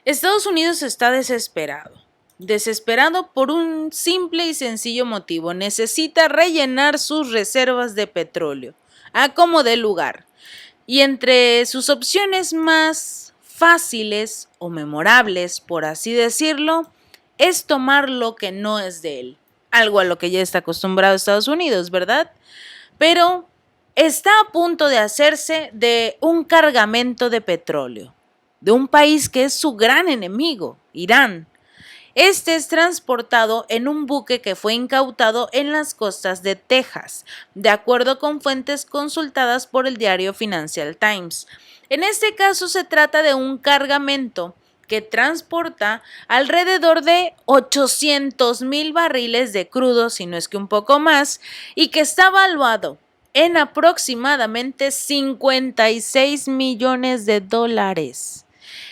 Estados Unidos está desesperado por un simple y sencillo motivo: necesita rellenar sus reservas de petróleo, a como dé lugar. Y entre sus opciones más fáciles o memorables, por así decirlo, es tomar lo que no es de él. Algo a lo que ya está acostumbrado Estados Unidos, ¿verdad? Pero está a punto de hacerse de un cargamento de petróleo, de un país que es su gran enemigo, Irán. Este es transportado en un buque que fue incautado en las costas de Texas, de acuerdo con fuentes consultadas por el diario Financial Times. En este caso se trata de un cargamento que transporta alrededor de 800,000 barriles de crudo, si no es que un poco más, y que está valuado en aproximadamente 56 millones de dólares.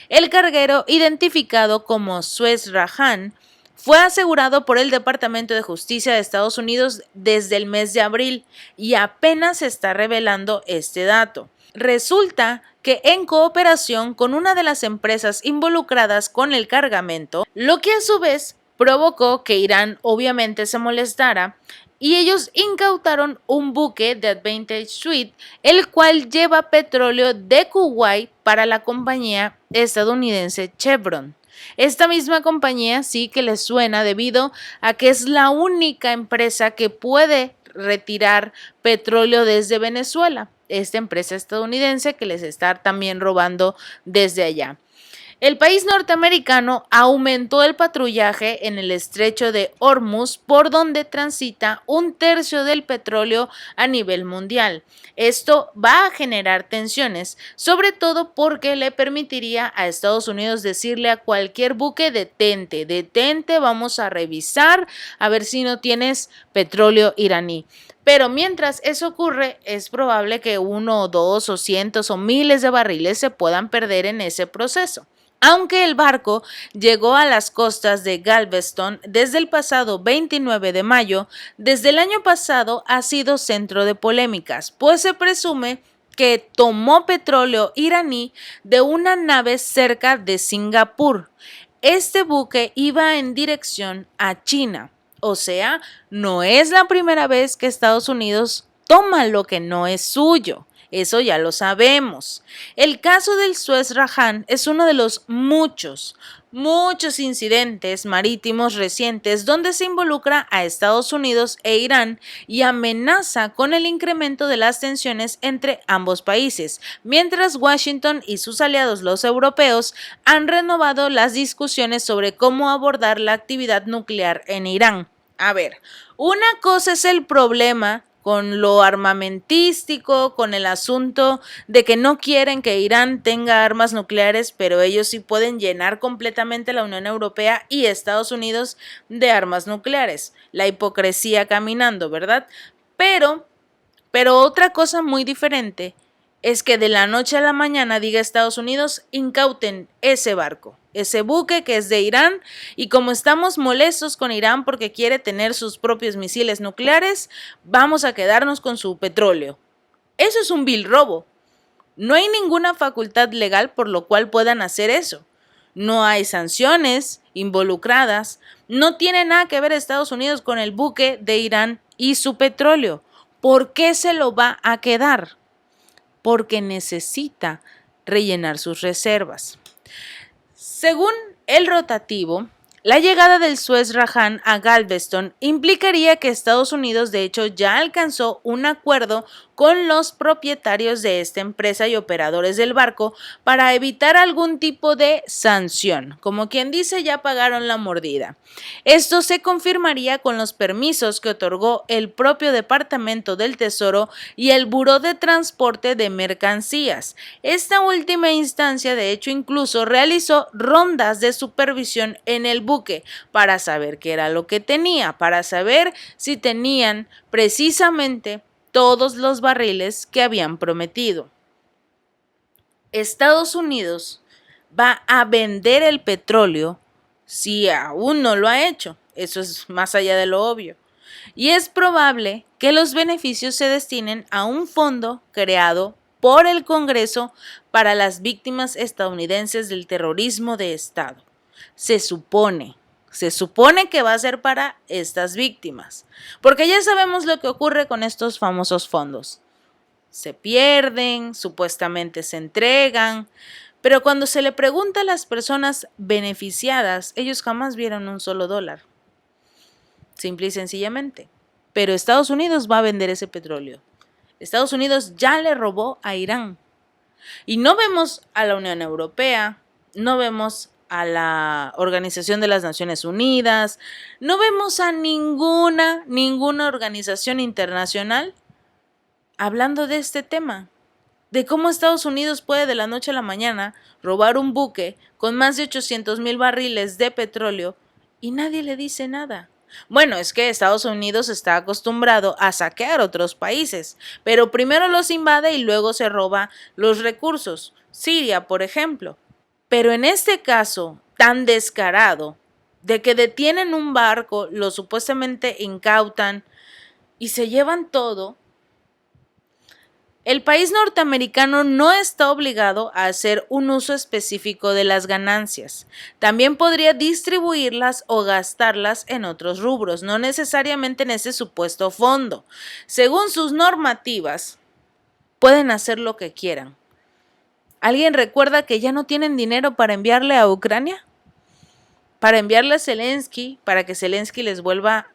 El carguero, identificado como Suez Rajan, fue asegurado por el Departamento de Justicia de Estados Unidos desde el mes de abril y apenas se está revelando este dato. Resulta que en cooperación con una de las empresas involucradas con el cargamento, lo que a su vez provocó que Irán obviamente se molestara, y ellos incautaron un buque de Advantage Suite, el cual lleva petróleo de Kuwait para la compañía estadounidense Chevron. Esta misma compañía sí que les suena debido a que es la única empresa que puede retirar petróleo desde Venezuela. Esta empresa estadounidense que les está también robando desde allá. El país norteamericano aumentó el patrullaje en el estrecho de Hormuz, por donde transita un tercio del petróleo a nivel mundial. Esto va a generar tensiones, sobre todo porque le permitiría a Estados Unidos decirle a cualquier buque: detente, detente, vamos a revisar a ver si no tienes petróleo iraní. Pero mientras eso ocurre, es probable que uno o dos o cientos o miles de barriles se puedan perder en ese proceso. Aunque el barco llegó a las costas de Galveston desde el pasado 29 de mayo, desde el año pasado ha sido centro de polémicas, pues se presume que tomó petróleo iraní de una nave cerca de Singapur. Este buque iba en dirección a China, o sea, no es la primera vez que Estados Unidos toma lo que no es suyo. Eso ya lo sabemos. El caso del Suez Rajan es uno de los muchos incidentes marítimos recientes donde se involucra a Estados Unidos e Irán y amenaza con el incremento de las tensiones entre ambos países, mientras Washington y sus aliados los europeos han renovado las discusiones sobre cómo abordar la actividad nuclear en Irán. A ver, una cosa es el problema con lo armamentístico, con el asunto de que no quieren que Irán tenga armas nucleares, pero ellos sí pueden llenar completamente la Unión Europea y Estados Unidos de armas nucleares. La hipocresía caminando, ¿verdad? Pero, pero otra cosa muy diferente es que de la noche a la mañana diga Estados Unidos: incauten ese barco, ese buque que es de Irán, y como estamos molestos con Irán porque quiere tener sus propios misiles nucleares, vamos a quedarnos con su petróleo. Eso es un vil robo. No hay ninguna facultad legal por lo cual puedan hacer eso. No hay sanciones involucradas. No tiene nada que ver Estados Unidos con el buque de Irán y su petróleo. ¿Por qué se lo va a quedar? Porque necesita rellenar sus reservas. Según el rotativo, la llegada del Suez Rajan a Galveston implicaría que Estados Unidos de hecho ya alcanzó un acuerdo con los propietarios de esta empresa y operadores del barco para evitar algún tipo de sanción. Como quien dice, ya pagaron la mordida. Esto se confirmaría con los permisos que otorgó el propio Departamento del Tesoro y el Buró de Transporte de Mercancías. Esta última instancia, de hecho, incluso realizó rondas de supervisión en el buque para saber qué era lo que tenía, para saber si tenían precisamente todos los barriles que habían prometido. Estados Unidos va a vender el petróleo, si aún no lo ha hecho. Eso es más allá de lo obvio. Y es probable que los beneficios se destinen a un fondo creado por el Congreso para las víctimas estadounidenses del terrorismo de Estado. Se supone que va a ser para estas víctimas, porque ya sabemos lo que ocurre con estos famosos fondos. Se pierden, supuestamente se entregan, pero cuando se le pregunta a las personas beneficiadas, ellos jamás vieron un solo dólar. Simple y sencillamente. Pero Estados Unidos va a vender ese petróleo. Estados Unidos ya le robó a Irán. Y no vemos a la Unión Europea, no vemos a la Organización de las Naciones Unidas, no vemos a ninguna organización internacional hablando de este tema, de cómo Estados Unidos puede de la noche a la mañana robar un buque con más de 800,000 barriles de petróleo y nadie le dice nada. Bueno, es que Estados Unidos está acostumbrado a saquear otros países, pero primero los invade y luego se roba los recursos. Siria, por ejemplo. Pero en este caso tan descarado, de que detienen un barco, lo supuestamente incautan y se llevan todo, el país norteamericano no está obligado a hacer un uso específico de las ganancias. También podría distribuirlas o gastarlas en otros rubros, no necesariamente en ese supuesto fondo. Según sus normativas, pueden hacer lo que quieran. ¿Alguien recuerda que ya no tienen dinero para enviarle a Ucrania? Para enviarle a Zelensky, para que Zelensky les vuelva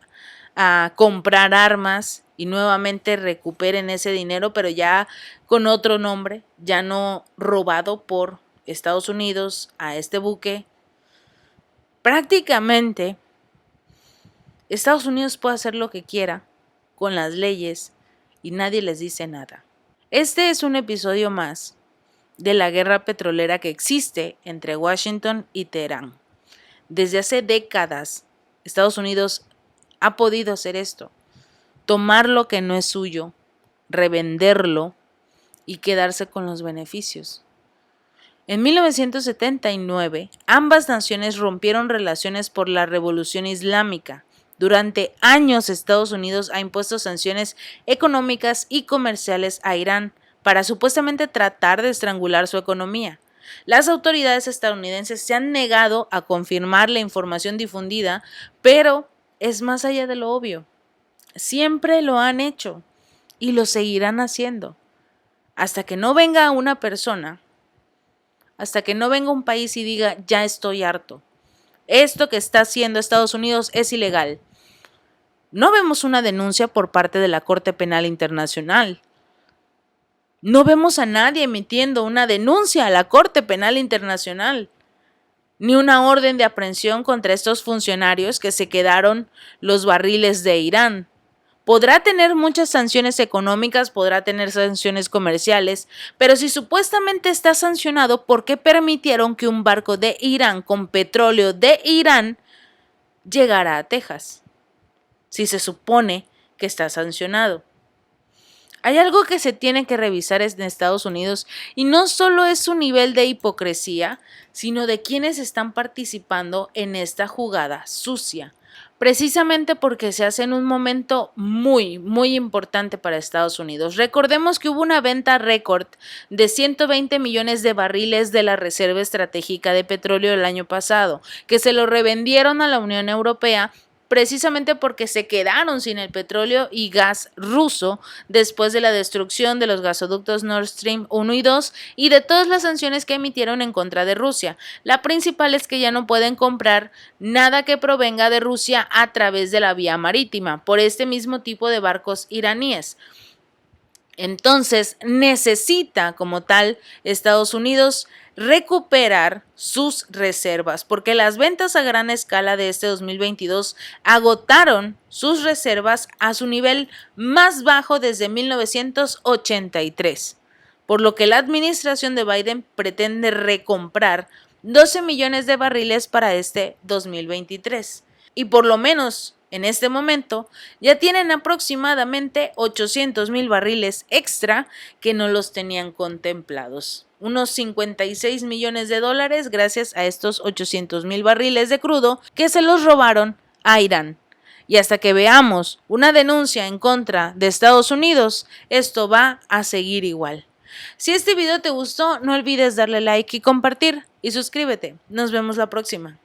a comprar armas y nuevamente recuperen ese dinero, pero ya con otro nombre, ya no robado por Estados Unidos a este buque. Prácticamente, Estados Unidos puede hacer lo que quiera con las leyes y nadie les dice nada. Este es un episodio más de la guerra petrolera que existe entre Washington y Teherán. Desde hace décadas, Estados Unidos ha podido hacer esto. Tomar lo que no es suyo, revenderlo y quedarse con los beneficios. En 1979, ambas naciones rompieron relaciones por la Revolución Islámica. Durante años, Estados Unidos ha impuesto sanciones económicas y comerciales a Irán para supuestamente tratar de estrangular su economía. Las autoridades estadounidenses se han negado a confirmar la información difundida, pero es más allá de lo obvio. Siempre lo han hecho y lo seguirán haciendo. Hasta que no venga una persona, hasta que no venga un país y diga, ya estoy harto. Esto que está haciendo Estados Unidos es ilegal. No vemos una denuncia por parte de la Corte Penal Internacional. No vemos a nadie emitiendo una denuncia a la Corte Penal Internacional, ni una orden de aprehensión contra estos funcionarios que se quedaron los barriles de Irán. Podrá tener muchas sanciones económicas, podrá tener sanciones comerciales, pero si supuestamente está sancionado, ¿por qué permitieron que un barco de Irán con petróleo de Irán llegara a Texas? Si se supone que está sancionado. Hay algo que se tiene que revisar en Estados Unidos y no solo es su nivel de hipocresía, sino de quienes están participando en esta jugada sucia. Precisamente porque se hace en un momento muy importante para Estados Unidos. Recordemos que hubo una venta récord de 120 millones de barriles de la Reserva Estratégica de Petróleo el año pasado, que se lo revendieron a la Unión Europea precisamente porque se quedaron sin el petróleo y gas ruso después de la destrucción de los gasoductos Nord Stream 1 y 2 y de todas las sanciones que emitieron en contra de Rusia. La principal es que ya no pueden comprar nada que provenga de Rusia a través de la vía marítima por este mismo tipo de barcos iraníes. Entonces necesita como tal Estados Unidos recuperar sus reservas, porque las ventas a gran escala de este 2022 agotaron sus reservas a su nivel más bajo desde 1983, por lo que la administración de Biden pretende recomprar 12 millones de barriles para este 2023, y por lo menos en este momento ya tienen aproximadamente 800,000 barriles extra que no los tenían contemplados. Unos 56 millones de dólares gracias a estos 800,000 barriles de crudo que se los robaron a Irán. Y hasta que veamos una denuncia en contra de Estados Unidos, esto va a seguir igual. Si este video te gustó, no olvides darle like y compartir y suscríbete. Nos vemos la próxima.